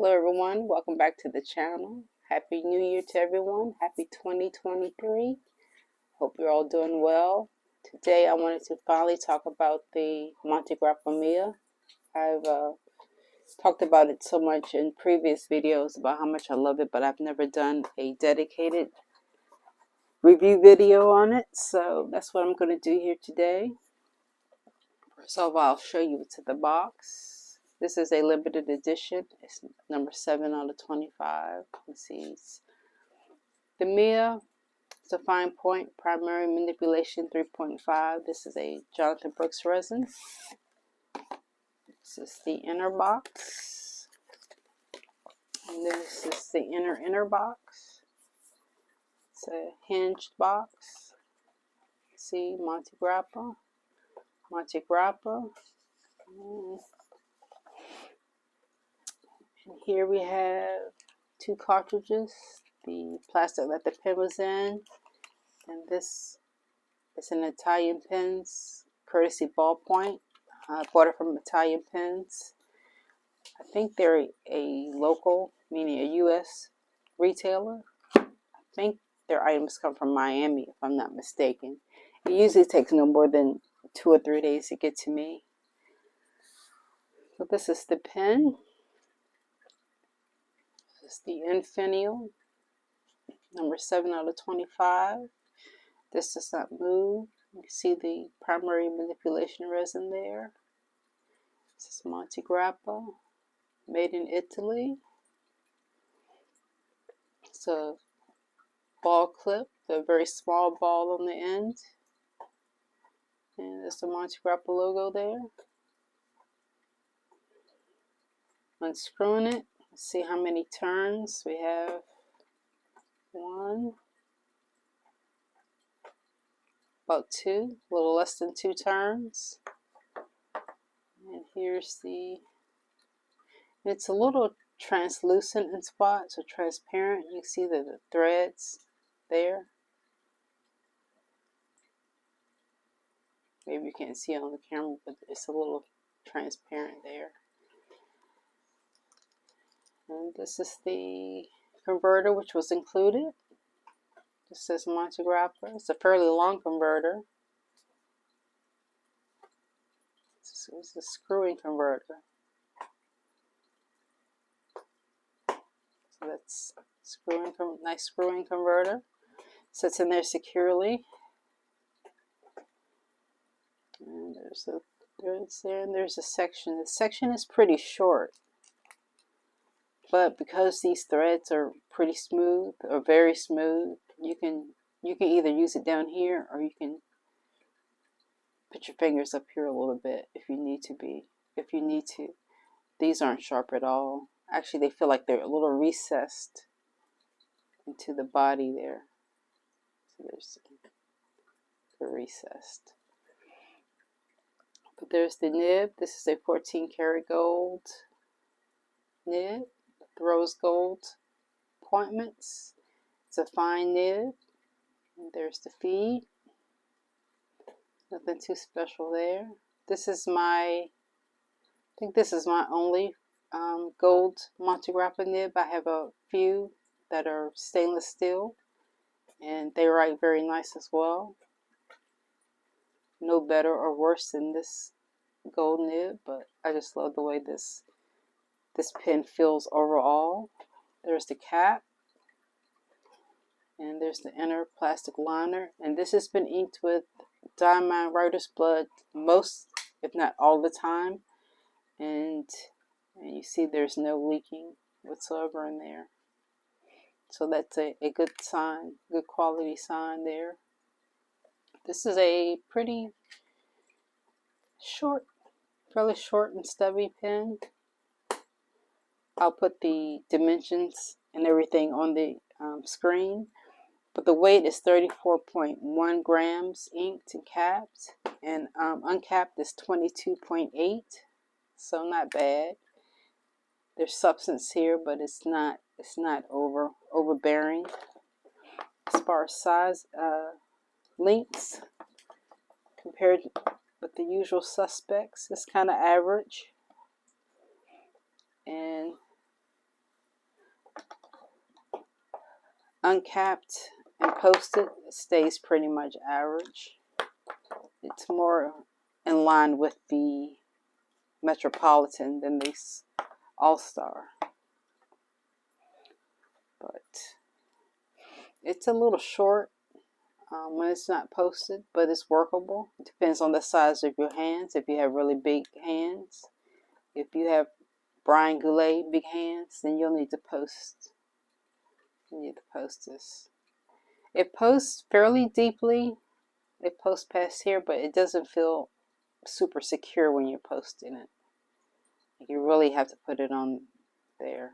Hello everyone, welcome back to the channel. Happy New Year to everyone. Happy 2023. Hope you're all doing well. Today I wanted to finally talk about the Montegrappa Mia. I've talked about it so much in previous videos about how much I love it, but I've never done a dedicated review video on it. So that's what I'm going to do here today. First of all, I'll show you what's in the box. This is a limited edition. It's number 7 out of 25. Let's see. The Mia, it's a fine point, primary manipulation 3.5. This is a Jonathan Brooks resin. This is the inner box. And this is the inner box. It's a hinged box. See, Montegrappa. And here we have 2 cartridges, the plastic that the pen was in, and this is an Italian Pens courtesy ballpoint. I bought it from Italian Pens. I think they're a local, meaning a U.S. retailer. I think their items come from Miami, if I'm not mistaken. It usually takes no more than 2 or 3 days to get to me. So this is the pen. This is the Infinio, number 7 out of 25. This does not move. You can see the primary manipulation resin there. This is Montegrappa, made in Italy. It's a ball clip, a very small ball on the end. And there's the Montegrappa logo there. Unscrewing it, let's see how many turns we have. 1, about 2, a little less than 2 turns. And here's it's a little translucent in spots, or transparent. You see the threads there. Maybe you can't see it on the camera, but it's a little transparent there. And this is the converter which was included. This says Montegrappa. It's a fairly long converter. It's a screwing converter. So that's nice screwing converter. Sits in there securely. And there's the threads there, and there's a section. The section is pretty short, but because these threads are pretty smooth, or very smooth, you can either use it down here, or you can put your fingers up here a little bit if you need to. These aren't sharp at all. Actually, they feel like they're a little recessed into the body there. So they're recessed. But there's the nib. This is a 14 karat gold nib, rose gold appointments. It's a fine nib. And there's the feed. Nothing too special there. This is I think this is my only gold Montegrappa nib. I have a few that are stainless steel, and they write very nice as well. No better or worse than this gold nib, but I just love the way this pen feels overall. There's the cap, and there's the inner plastic liner, and this has been inked with diamond writer's blood most, if not all the time, and you see there's no leaking whatsoever in there. So that's a good sign, good quality sign there. This is a pretty short, fairly short and stubby pen. I'll put the dimensions and everything on the screen, but the weight is 34.1 grams inked and capped, and uncapped is 22.8, so not bad. There's substance here, but it's not overbearing. As far as size, lengths compared with the usual suspects, it's kind of average. And uncapped and posted, it stays pretty much average. It's more in line with the Metropolitan than this All-Star. But it's a little short when it's not posted, but it's workable. It depends on the size of your hands. If you have really big hands, if you have Brian Goulet big hands, then you'll need to post. You need to post this. It posts fairly deeply. It posts past here, but it doesn't feel super secure when you're posting it. You really have to put it on there.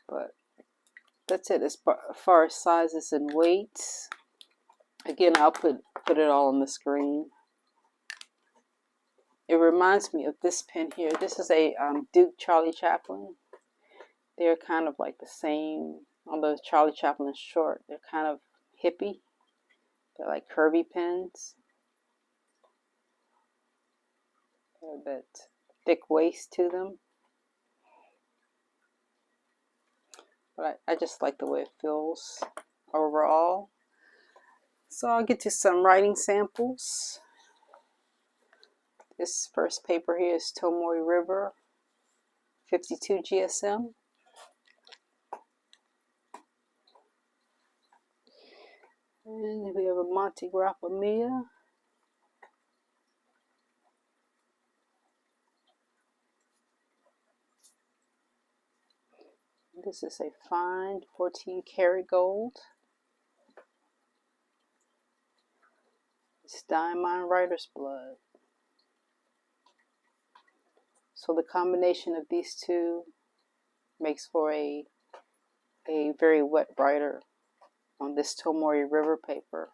But that's it as far as sizes and weights. Again, I'll put it all on the screen. It reminds me of this pen here. This is a Duke Charlie Chaplin. They're kind of like the same, although Charlie Chaplin is short. They're kind of hippie. They're like curvy pens. They're a bit thick waist to them. But I just like the way it feels overall. So I'll get to some writing samples. This first paper here is Tomoe River 52 GSM. And we have a Montegrappa Mia. This is a fine 14 karat gold. It's Diamond Writer's Blood. So the combination of these two makes for a very wet writer on this Tomoe River paper.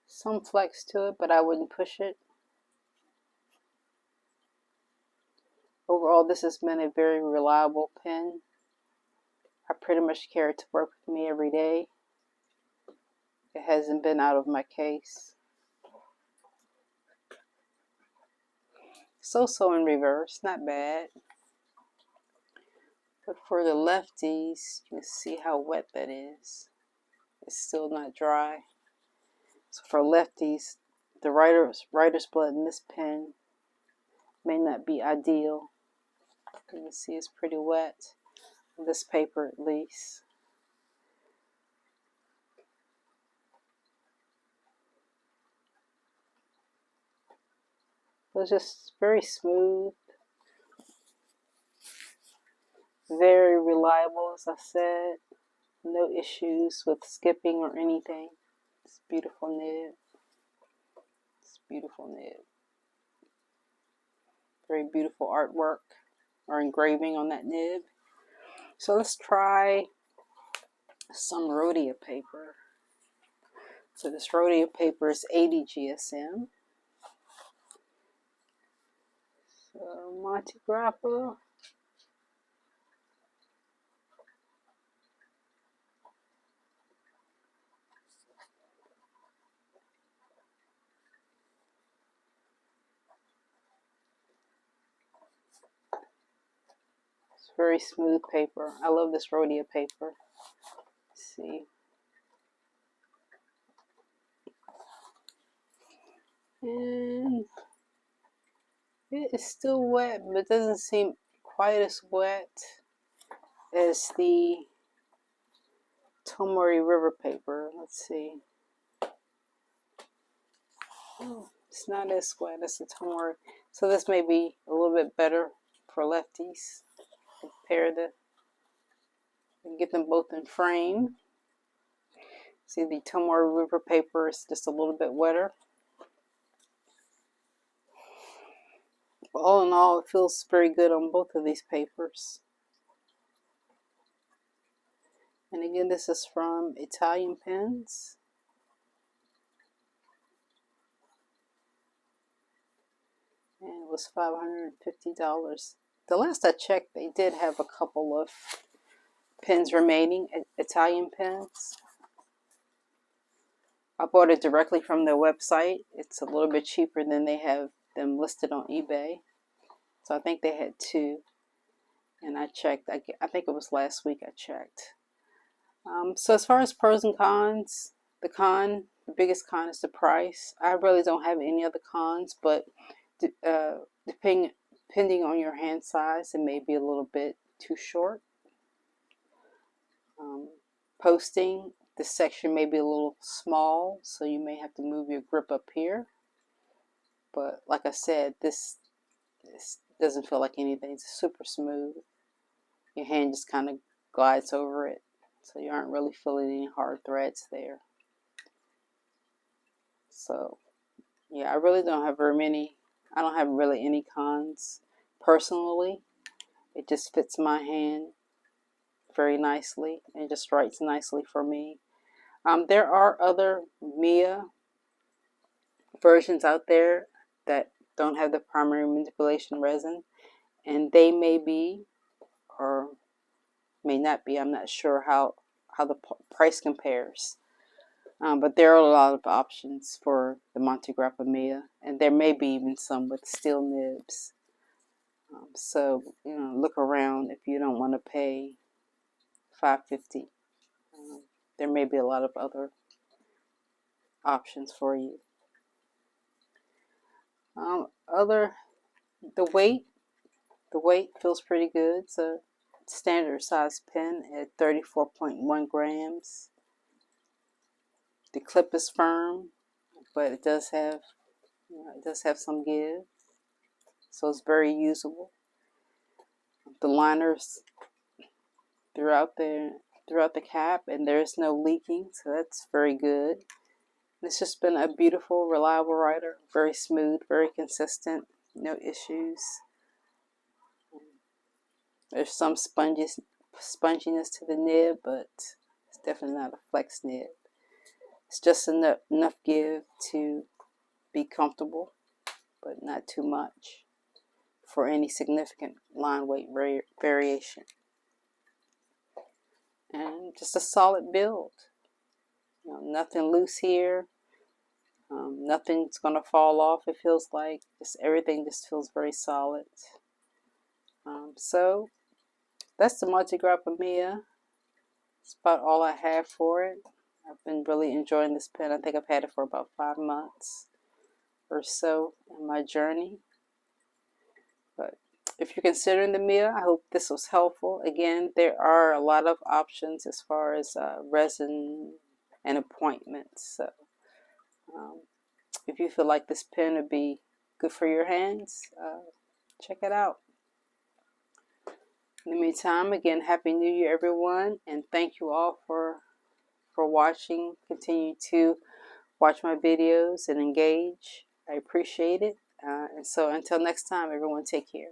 Some flex to it, but I wouldn't push it. Overall, this has been a very reliable pen. I pretty much carry it to work with me every day. It hasn't been out of my case. So in reverse, not bad. But for the lefties, you can see how wet that is. It's still not dry. So for lefties, the writer's blood in this pen may not be ideal. You can see it's pretty wet. This paper at least. It was just very smooth, very reliable, as I said. No issues with skipping or anything. It's beautiful nib. It's beautiful nib. Very beautiful artwork or engraving on that nib. So let's try some Rodeo paper. So this Rodeo paper is 80 GSM. So Montegrappa. It's very smooth paper. I love this Rodeo paper. Let's see. And it is still wet, but it doesn't seem quite as wet as the Tomoe River paper. Let's see. Oh, it's not as wet as the Tomoe. So this may be a little bit better for lefties. Compare and get them both in frame. See, the Tomoe River paper is just a little bit wetter. But all in all, it feels very good on both of these papers. And again, this is from Italian Pens. And it was $550. The last I checked, they did have a couple of pens remaining, Italian pens. I bought it directly from their website. It's a little bit cheaper than they have them listed on eBay. So I think they had 2, and I checked. I think it was last week I checked. So as far as pros and cons, the biggest con is the price. I really don't have any other cons, but depending on your hand size, it may be a little bit too short. Posting, this section may be a little small, so you may have to move your grip up here. But like I said, this doesn't feel like anything. It's super smooth. Your hand just kind of glides over it, so you aren't really feeling any hard threads there. So yeah, I really don't have very many. I don't have really any cons personally. It just fits my hand very nicely and just writes nicely for me. There are other Mia versions out there that don't have the primary manipulation resin, and they may be or may not be. I'm not sure how the price compares. But there are a lot of options for the Montegrappa Mia, and there may be even some with steel nibs. So look around if you don't want to pay $5.50. There may be a lot of other options for you. The weight feels pretty good. It's a standard size pen at 34.1 grams. The clip is firm, but it does have some give, so it's very usable. The liners throughout the cap, and there's no leaking, so that's very good. It's just been a beautiful, reliable writer, very smooth, very consistent, no issues. There's some sponginess to the nib, but it's definitely not a flex nib. It's just enough give to be comfortable, but not too much for any significant line weight variation. And just a solid build. Nothing loose here. Nothing's going to fall off, it feels like. Everything just feels very solid. So that's the Montegrappa Mia. That's about all I have for it. I've been really enjoying this pen. I think I've had it for about 5 months or so in my journey. But if you're considering the Mia, I hope this was helpful. Again, there are a lot of options as far as resin and appointments. So if you feel like this pen would be good for your hands, check it out. In the meantime, again, Happy New Year, everyone, and thank you all for watching. Continue to watch my videos and engage. I appreciate it. And so until next time, everyone, take care.